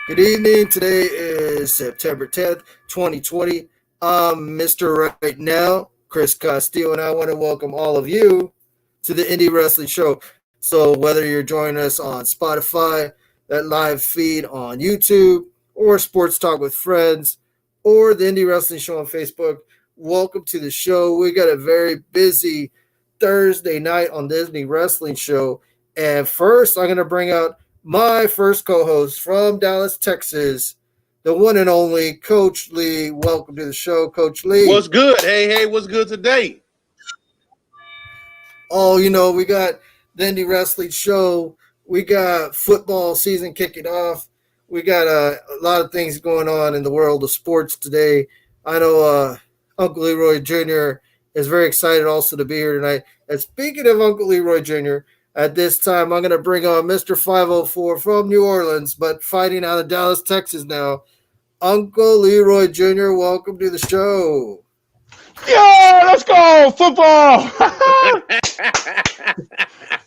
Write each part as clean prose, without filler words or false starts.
Good evening. Today is September 10th, 2020. I'm Mr. Right Now, Chris Castillo, and I want to welcome all of you to the Indie Wrestling Show. So, whether you're joining us on Spotify, that live feed on YouTube, or Sports Talk with Friends, or the Indie Wrestling Show on Facebook, welcome to the show. We got a very busy Thursday night on the Indie Wrestling Show. And first, I'm going to bring out my first co-host from Dallas, Texas, the one and only Coach Lee. Welcome to the show, Coach Lee. What's good? Hey, what's good today? Oh, we got the Indie Wrestling Show. We got football season kicking off. We got a lot of things going on in the world of sports today. I know Uncle Leroy Jr. is very excited also to be here tonight. And speaking of Uncle Leroy Jr., at this time, I'm going to bring on Mr. 504 from New Orleans, but fighting out of Dallas, Texas now. Uncle Leroy Jr., welcome to the show. Yeah, let's go, football.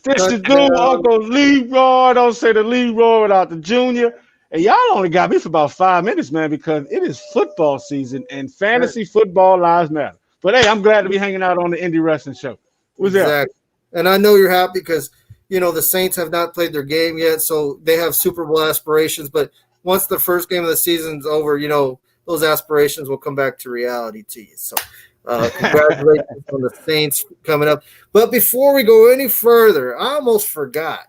This is dude, Uncle Leroy. Don't say the Leroy without the junior. And y'all only got me for about 5 minutes, man, because it is football season and fantasy football lives matter. But hey, I'm glad to be hanging out on the Indie Wrestling Show. What's that? And I know you're happy because, the Saints have not played their game yet, so they have Super Bowl aspirations. But once the first game of the season's over, those aspirations will come back to reality to you. So congratulations on the Saints coming up. But before we go any further, I almost forgot.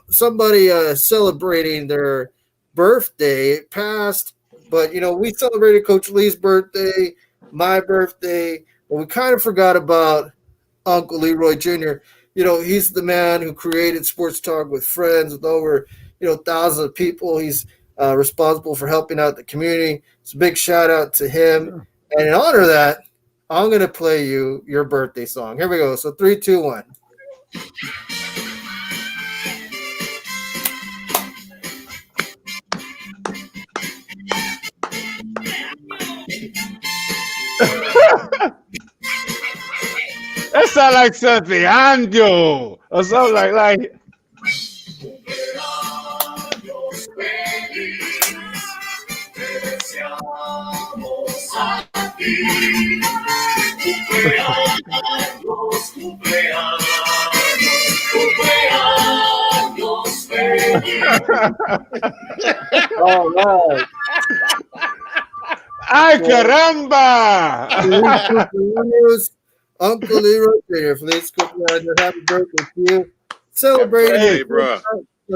Somebody celebrating their birthday. It passed, but, we celebrated Coach Lee's birthday, my birthday, but we kind of forgot about Uncle Leroy Jr. He's the man who created Sports Talk with Friends with over, thousands of people. He's responsible for helping out the community. It's a big shout out to him. And in honor of that, I'm going to play you your birthday song. Here we go. So 3, 2, 1. That sounds like something Anjo or something like. All right. Ay, caramba! Uncle Leroy Jr. Feliz cumpleaños. Happy birthday to you. Celebrating. Hey, bro.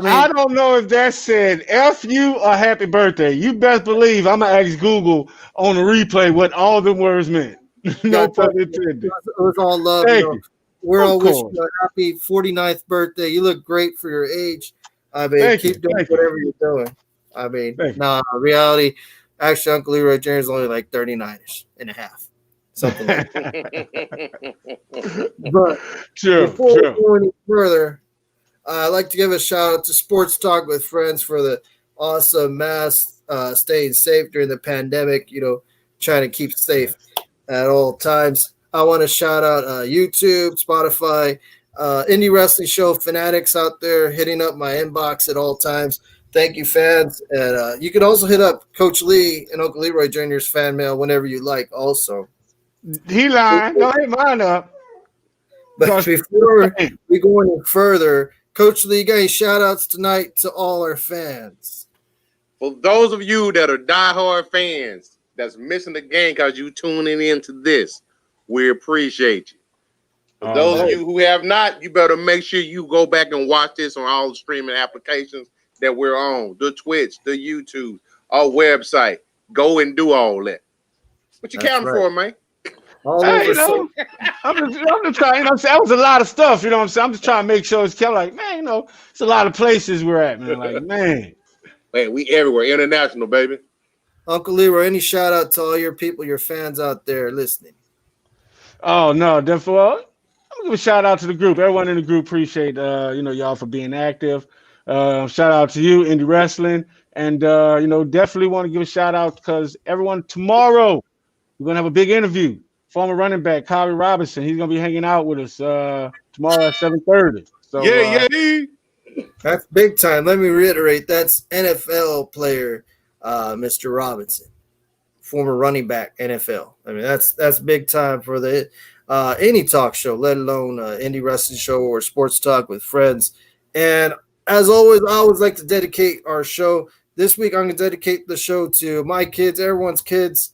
I don't know if that said F you or happy birthday. You best believe I'm going to ask Google on the replay what all the words meant. No pun intended. It was all love. Thank you. We're all wishing you a happy 49th birthday. You look great for your age. I mean, keep doing whatever you're doing. I mean, reality, actually, Uncle Leroy Jr. is only like 39-ish and a half. Something like that. But before we go any further, I'd like to give a shout out to Sports Talk with Friends for the awesome mass staying safe during the pandemic, trying to keep safe at all times. I want to shout out YouTube, Spotify, Indie Wrestling Show fanatics out there hitting up my inbox at all times. Thank you, fans. And you can also hit up Coach Lee and Uncle Leroy Jr.'s fan mail whenever you like also. He lying. Don't hit mine up. But before we go any further, Coach Lee, got any shout-outs tonight to all our fans? For those of you that are diehard fans that's missing the game because you tuning into this, we appreciate you. For those of you who have not, you better make sure you go back and watch this on all the streaming applications that we're on, the Twitch, the YouTube, our website. Go and do all that. What you counting for, man? Hey, I'm just trying. That was a lot of stuff. I'm saying. I'm just trying to make sure it's kept like, man. It's a lot of places we're at, man. Like, man. Hey, we everywhere, international, baby. Uncle Leroy, any shout out to all your people, your fans out there listening? Oh no, therefore, I'm gonna give a shout out to the group. Everyone in the group appreciate y'all for being active. Shout out to you, Indie Wrestling, and definitely want to give a shout out because everyone tomorrow we're gonna have a big interview. Former running back Kyrie Robinson, he's gonna be hanging out with us tomorrow at 7:30. So That's big time. Let me reiterate. That's NFL player, Mr. Robinson, former running back, NFL. I mean, that's big time for the any talk show, let alone indie wrestling show or sports talk with friends. And as always, I always like to dedicate our show. This week, I'm going to dedicate the show to my kids, everyone's kids,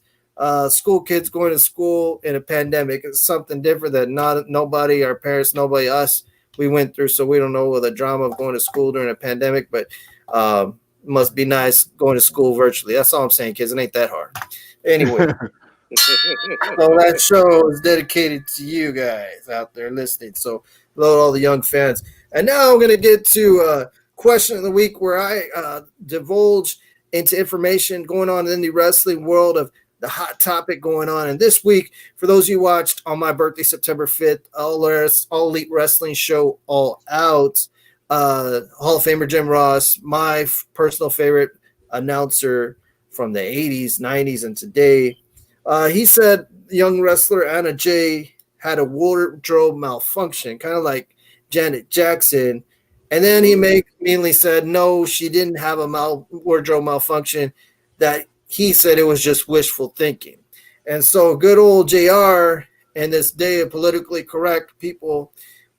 school kids going to school in a pandemic. It's something different that nobody, our parents, nobody, us, we went through. So we don't know the drama of going to school during a pandemic, but must be nice going to school virtually. That's all I'm saying, kids. It ain't that hard. Anyway, so that show is dedicated to you guys out there listening. So hello, all the young fans. And now I'm going to get to question of the week, where I divulge into information going on in the wrestling world of the hot topic going on. And this week, for those of you watched on my birthday, September 5th, All Elite Wrestling Show All Out, Hall of Famer Jim Ross, my personal favorite announcer from the 80s, 90s, and today, he said young wrestler Anna Jay had a wardrobe malfunction, kind of like Janet Jackson. And then he mainly said, no, she didn't have a wardrobe malfunction, that he said it was just wishful thinking. And so good old JR, in this day of politically correct people,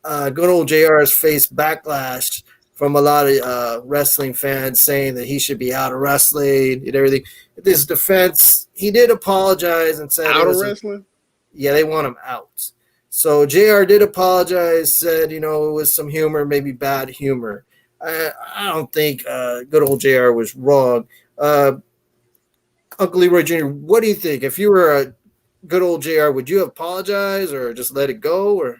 good old JR has faced backlash from a lot of wrestling fans saying that he should be out of wrestling and everything. In his defense, he did apologize and said Out of wrestling? Yeah, they want him out. So JR did apologize, said, it was some humor, maybe bad humor. I don't think good old JR was wrong. Uncle Leroy Jr., what do you think? If you were a good old JR, would you apologize or just let it go? Or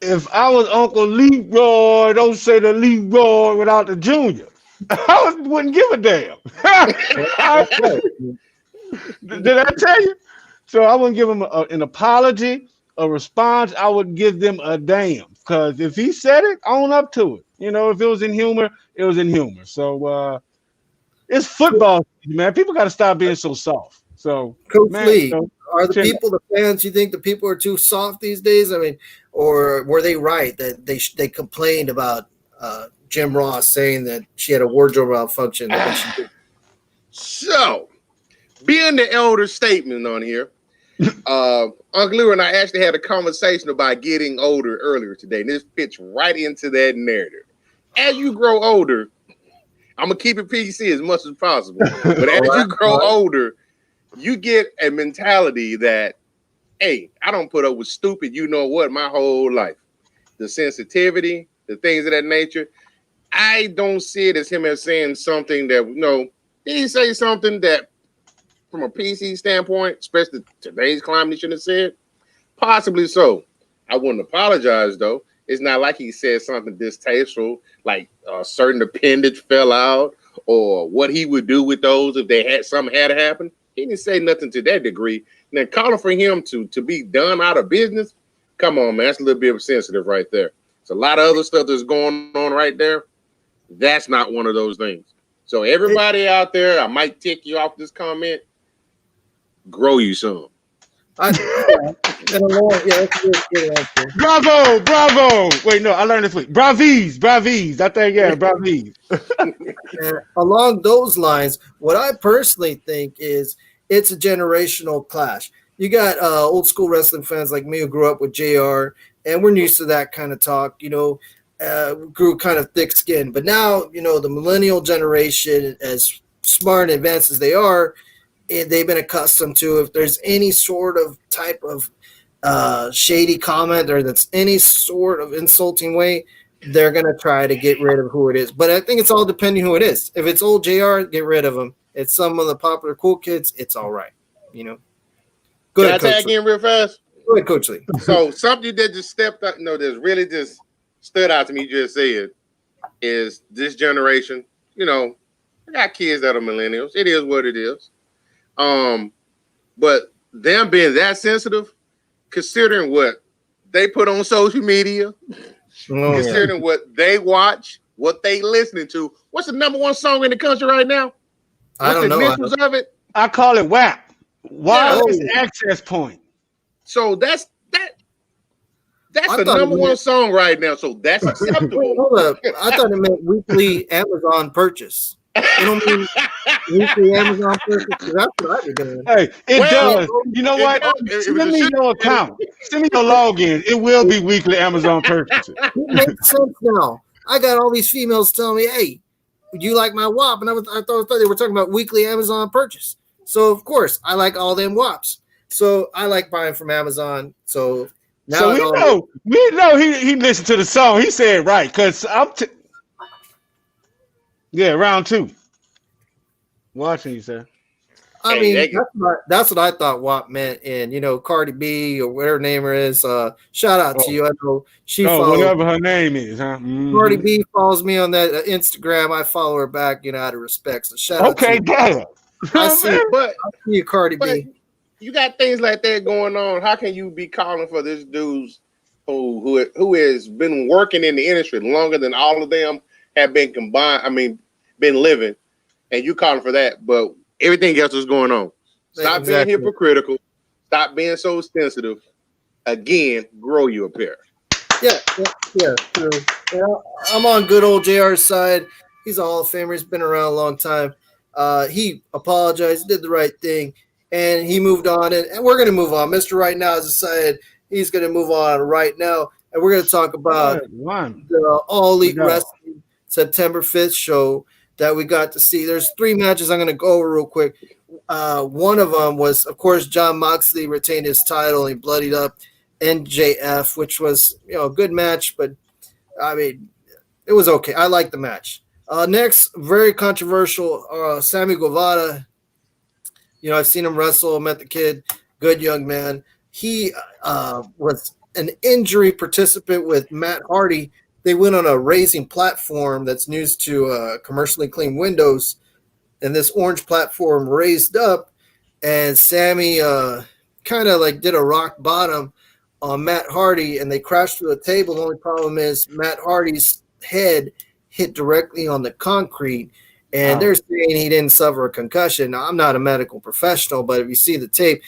If I was Uncle Leroy, don't say the Leroy without the Junior. I wouldn't give a damn. Did I tell you? So I wouldn't give him an apology, a response. I would give them a damn, because if he said it, own up to it. If it was in humor, it was in humor. So it's football, man. People got to stop being so soft. So, Coach man, Lee, are the people, the fans, you think the people are too soft these days? I mean, or were they right that they complained about Jim Ross saying that she had a wardrobe malfunction? So, being the elder statement on here, Uncle Leroy and I actually had a conversation about getting older earlier today, and this fits right into that narrative. As you grow older, I'm gonna keep it PC as much as possible, but as you grow older, you get a mentality that, hey, I don't put up with stupid, my whole life. The sensitivity, the things of that nature. I don't see it as him as saying something that, did he say something that from a PC standpoint, especially today's climate, he shouldn't have said? Possibly so. I wouldn't apologize, though. It's not like he said something distasteful, like a certain appendage fell out, or what he would do with those if they had something had happened. He didn't say nothing to that degree. And then calling for him to be done out of business, come on, man, that's a little bit sensitive right there. There's a lot of other stuff that's going on right there. That's not one of those things. So everybody out there, I might tick you off this comment. Grow you some. Bravo. Wait, no, I learned this week. Bravies. I think, yeah, bravies. Along those lines, what I personally think is it's a generational clash. You got old school wrestling fans like me who grew up with JR, and we're used to that kind of talk, grew kind of thick skinned. But now, the millennial generation, as smart and advanced as they are, they've been accustomed to, if there's any sort of type of shady comment or that's any sort of insulting way, they're going to try to get rid of who it is. But I think it's all depending who it is. If it's old JR, get rid of him. It's some of the popular cool kids, it's all right. Go ahead, Can I tag in real fast? Go ahead, Coach Lee. So something that just stepped up, that's really just stood out to me, just said, is this generation, I got kids that are millennials. It is what it is. But them being that sensitive, considering what they put on social media, considering what they watch, what they listening to. What's the number one song in the country right now? I don't know. What's the initials of it? I call it WAP. Wireless access point. So that's That's the number one song right now, so that's acceptable. Hold up. I thought it meant weekly Amazon purchase. You don't mean weekly Amazon purchase? That's what I'd be doing. Hey, it does. You know what? Send me your account. Send me your login. It will be weekly Amazon purchases. It makes sense now. I got all these females telling me, "Hey, would you like my WAP?" And I thought they were talking about weekly Amazon purchase. So of course, I like all them WAPs. So I like buying from Amazon. So now so we know he listened to the song. He said right because round 2. Watching you, sir. I mean, that's what I thought WAP meant. And, Cardi B or whatever her name is, shout out to you. I know she follows. Whatever her name is, huh? Mm-hmm. Cardi B follows me on that Instagram. I follow her back, out of respect. So shout out to you. Okay, I see you, Cardi B. You got things like that going on. How can you be calling for this dude who has been working in the industry longer than all of them have been combined? I mean, been living, and you calling for that, but everything else is going on. Stop being hypocritical. Stop being so sensitive. Again, grow you a pair. Yeah, true. I'm on good old JR's side. He's a Hall of Famer. He's been around a long time. He apologized, did the right thing, and he moved on. And we're going to move on. Mr. Right Now has decided he's going to move on right now. And we're going to talk about the All Elite Wrestling September 5th show that we got to see. There's 3 matches I'm going to go over real quick. One of them was, of course, Jon Moxley retained his title. He bloodied up NJF, which was, a good match, but I mean, it was okay. I liked the match. Next, very controversial, Sammy Guevara. I've seen him wrestle, met the kid, good young man. He was an injury participant with Matt Hardy. They went on a racing platform that's news to commercially clean windows, and this orange platform raised up, and Sammy kind of like did a rock bottom on Matt Hardy, and they crashed through a table. The only problem is Matt Hardy's head hit directly on the concrete, and they're saying he didn't suffer a concussion. Now, I'm not a medical professional, but if you see the tape,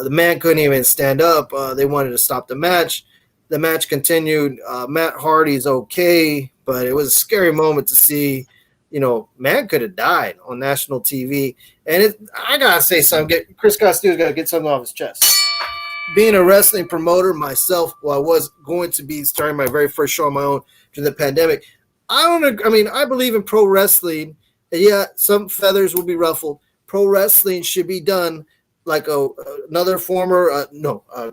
the man couldn't even stand up. They wanted to stop the match. The match continued. Matt Hardy's okay, but it was a scary moment to see. Man could have died on national TV. And I got to say something. Chris Costello's got to get something off his chest. Being a wrestling promoter myself, I was going to be starting my very first show on my own during the pandemic. I believe in pro wrestling. Yeah, some feathers will be ruffled. Pro wrestling should be done like another former,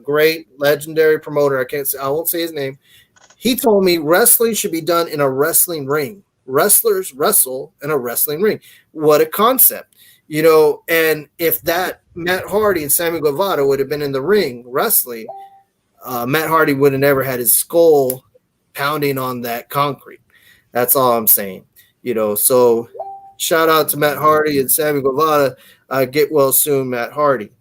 great legendary promoter. I won't say his name. He told me wrestling should be done in a wrestling ring. Wrestlers wrestle in a wrestling ring. What a concept, and if that Matt Hardy and Sammy Guevara would have been in the ring wrestling, Matt Hardy would have never had his skull pounding on that concrete. That's all I'm saying, so shout out to Matt Hardy and Sammy Guevara. Get well soon, Matt Hardy.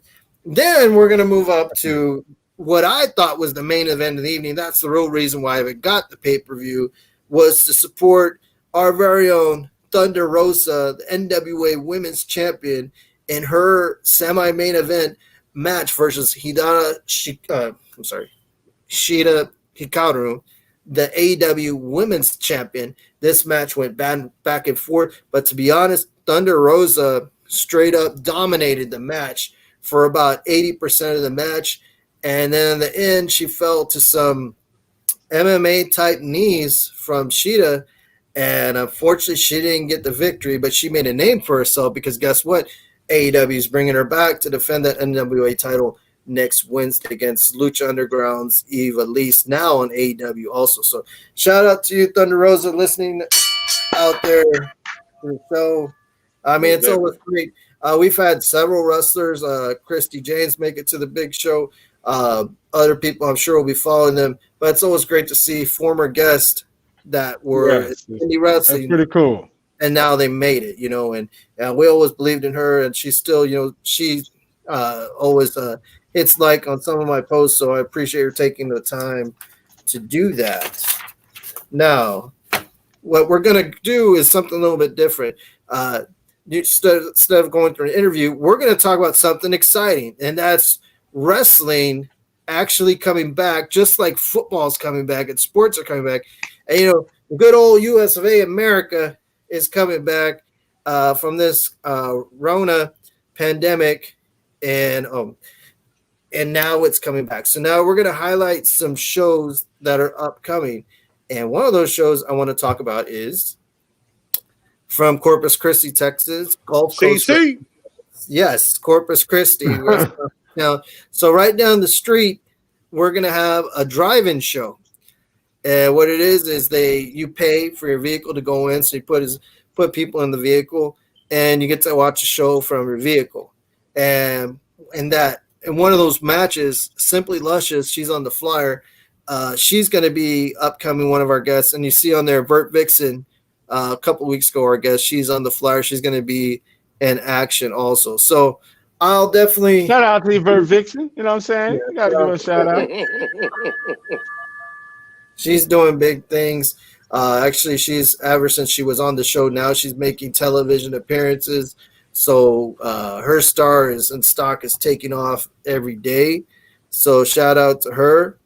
Then we're going to move up to what I thought was the main event of the evening. That's the real reason why I got the pay-per-view, was to support our very own Thunder Rosa, the NWA Women's Champion, in her semi-main event match versus Shida Hikaru, the AEW Women's Champion. This match went back and forth, but to be honest, Thunder Rosa straight up dominated the match for about 80% of the match, and then in the end, she fell to some MMA-type knees from Shida, and unfortunately, she didn't get the victory, but she made a name for herself because guess what? AEW is bringing her back to defend that NWA title next Wednesday against Lucha Underground's Eva Lise, now on AEW also. So shout out to you, Thunder Rosa, listening out there to the show. I mean, it's always great. We've had several wrestlers, Christy James, make it to the big show. Other people, I'm sure, will be following them. But it's always great to see former guests that were indie wrestling. That's pretty cool. And now they made it, and we always believed in her, and she's still, she always hits like on some of my posts, so I appreciate her taking the time to do that. Now, what we're going to do is something a little bit different. Instead of going through an interview, we're going to talk about something exciting, and that's wrestling actually coming back, just like football's coming back and sports are coming back. And, the good old US of A, America, is coming back from this Rona pandemic, and now it's coming back. So now we're going to highlight some shows that are upcoming. And one of those shows I want to talk about is from Corpus Christi, Texas, Gulf Coast. CC. Yes, Corpus Christi. Now, so right down the street, we're going to have a drive-in show. And what it is you pay for your vehicle to go in. So you put people in the vehicle, and you get to watch a show from your vehicle. And one of those matches, Simply Luscious, she's on the flyer. She's going to be upcoming, one of our guests. And you see on there, Vert Vixen, a couple of weeks ago, our guest, she's on the flyer. She's going to be in action also. So I'll definitely shout out to Vert Vixen. You know what I'm saying? You got to give her a shout out. She's doing big things. Actually, she's ever since she was on the show, now she's making television appearances. So her star and stock is taking off every day. So shout out to her.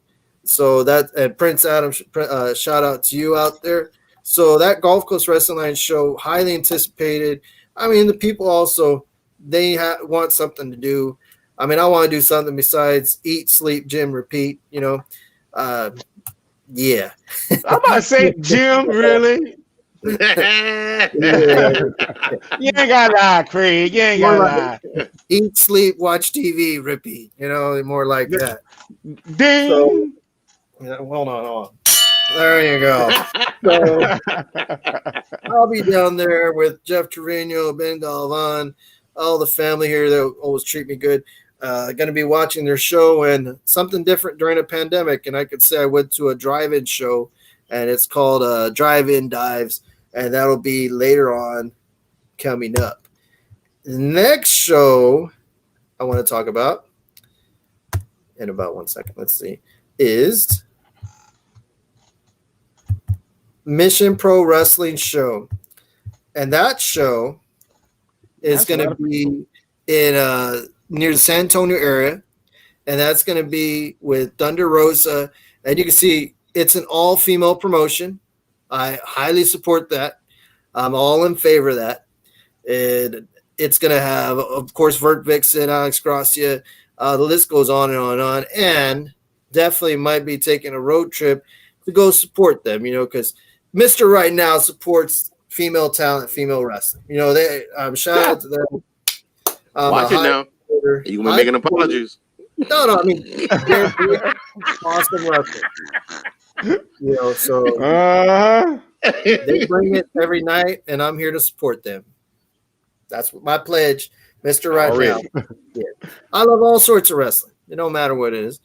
So and Prince Adam, shout out to you out there. So that Gulf Coast Wrestling Line show, highly anticipated. I mean, the people also, they want something to do. I mean, I want to do something besides eat, sleep, gym, repeat, Yeah. I'm about to say gym, really? Yeah. You ain't got to lie, Craig. You ain't got to lie. Eat, sleep, watch TV, repeat. More like that. Ding. So, hold on. There you go. So, I'll be down there with Jeff Trevino, Ben Galvan, all the family here that always treat me good. Going to be watching their show, and something different during a pandemic. And I could say I went to a drive-in show, and it's called Drive-In Dives, and that'll be later on coming up. The next show I want to talk about in about 1 second, let's see, is Mission Pro Wrestling Show. And that show is going to be in near the San Antonio area, and that's going to be with Thunder Rosa. And you can see it's an all-female promotion. I highly support that. I'm all in favor of that. And it's going to have, of course, Vert Vixen, Alex Gracia. The list goes on and on and on. And definitely might be taking a road trip to go support them, because Mr. Right Now supports female talent, female wrestling. Shout out to them. Watch it now. You gonna be making apologies? No. I mean, they're awesome wrestlers. So they bring it every night, and I'm here to support them. That's my pledge, Mr. Right Now. Yeah. I love all sorts of wrestling. It don't matter what it is.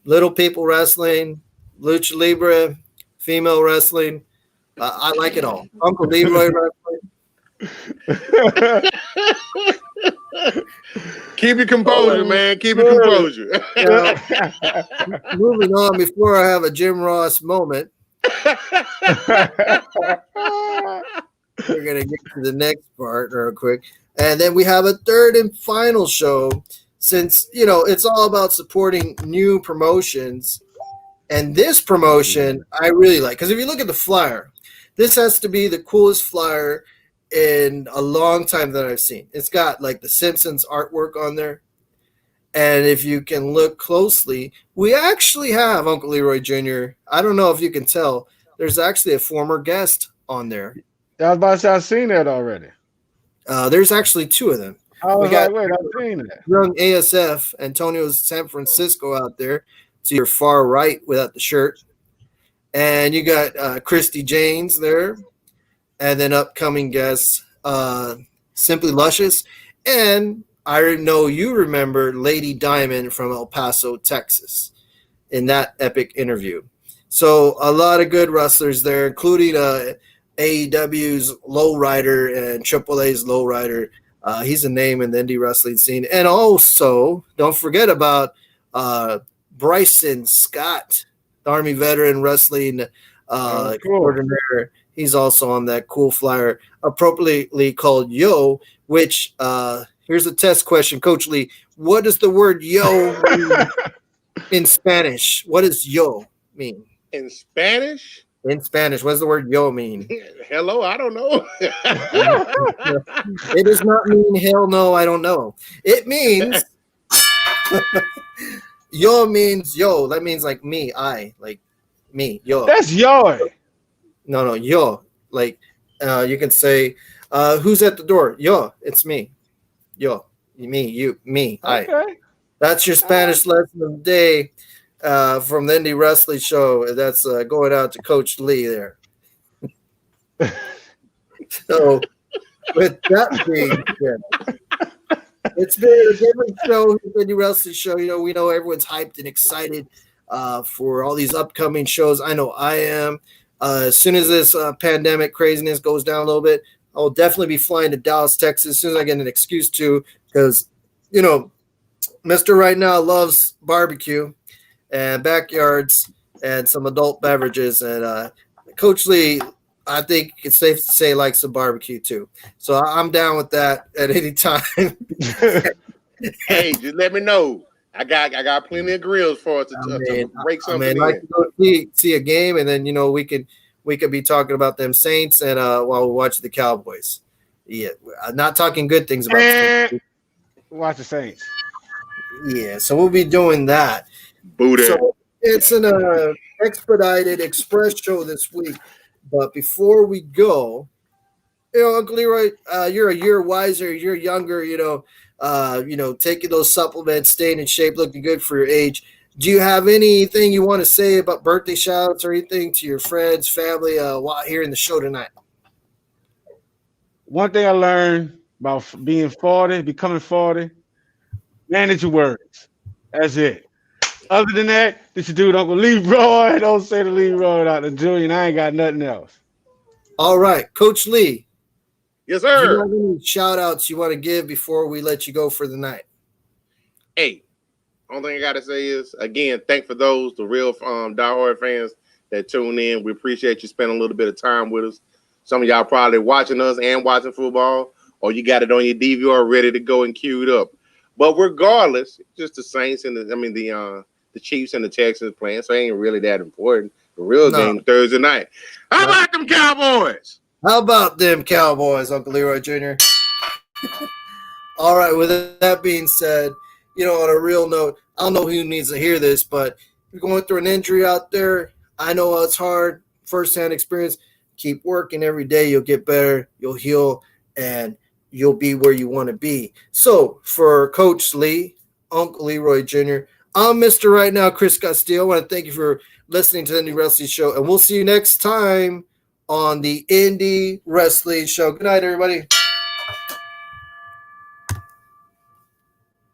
Little people wrestling, lucha libre, female wrestling. I like it all. Uncle Leroy wrestling. Keep your composure, man. Keep your composure. Moving on before I have a Jim Ross moment. We're going to get to the next part real quick. And then we have a third and final show, since, it's all about supporting new promotions. And this promotion I really like, because if you look at the flyer, this has to be the coolest flyer in a long time that I've seen. It's got like the Simpsons artwork on there. And if you can look closely, we actually have Uncle Leroy Jr. I don't know if you can tell. There's actually a former guest on there. I was about to say, I've seen that already. There's actually two of them. I've seen that. Young ASF, Antonio's San Francisco out there to your far right without the shirt. And you got Christy Janes there. And then upcoming guests, Simply Luscious. And I know you remember Lady Diamond from El Paso, Texas, in that epic interview. So a lot of good wrestlers there, including AEW's Lowrider and AAA's Lowrider. He's a name in the indie wrestling scene. And also, don't forget about Bryson Scott, the Army veteran wrestling extraordinaire. He's also on that cool flyer, appropriately called Yo, which here's a test question, Coach Lee. What does the word yo mean In Spanish, what does yo mean? In Spanish? In Spanish, what does the word yo mean? Hello, I don't know. It does not mean hell no, I don't know. It means yo means yo. That means like me, I, like me, yo. That's yo. No, yo. Like you can say, who's at the door? Yo, it's me. Yo, me, you, me, I. Okay. That's your Spanish lesson of the day from the Indie Wrestling Show. That's going out to Coach Lee there. So, with that being said, it's been a different show, the Indie Wrestling Show. You know, we know everyone's hyped and excited for all these upcoming shows. I know I am. As soon as this pandemic craziness goes down a little bit, I'll definitely be flying to Dallas, Texas as soon as I get an excuse to, because, you know, Mr. Right Now loves barbecue and backyards and some adult beverages. And Coach Lee, I think it's safe to say, likes some barbecue too. So I'm down with that at any time. Hey, just let me know. I got plenty of grills for us to break something in. Like to go see a game, and then, you know, we could be talking about them Saints and while we watch the Cowboys. Yeah, I'm not talking good things about the Saints. Watch the Saints. Yeah, so we'll be doing that. Boo that. So it's an expedited express show this week. But before we go, you know, Uncle Leroy, you're a year wiser, you're younger, you know, taking those supplements, staying in shape, looking good for your age. Do you have anything you want to say about birthday shout-outs or anything to your friends, family while hearing the show tonight? One thing I learned about being 40, becoming 40, manage your words. That's it. Other than that, this your dude, Uncle Leroy. Don't say the Leroy out the Julian. I ain't got nothing else. All right, Coach Lee. Yes, Do you sir. have any shout-outs you want to give before we let you go for the night? Hey, only thing I gotta say is, again, thank for those, the real diehard fans that tune in. We appreciate you spending a little bit of time with us. Some of y'all probably watching us and watching football, or you got it on your DVR ready to go and queued up. But regardless, just the Saints and the Chiefs and the Texans playing, so it ain't really that important. The real game Thursday night. How about them Cowboys? How about them Cowboys, Uncle Leroy Jr.? All right, with that being said, you know, on a real note, I don't know who needs to hear this, but you're going through an injury out there. I know it's hard, firsthand experience. Keep working every day. You'll get better. You'll heal, and you'll be where you want to be. So for Coach Lee, Uncle Leroy Jr., I'm Mr. Right Now, Chris Castillo. I want to thank you for listening to the Indie Wrestling Show, and we'll see you next time on the Indie Wrestling Show. Good night, everybody.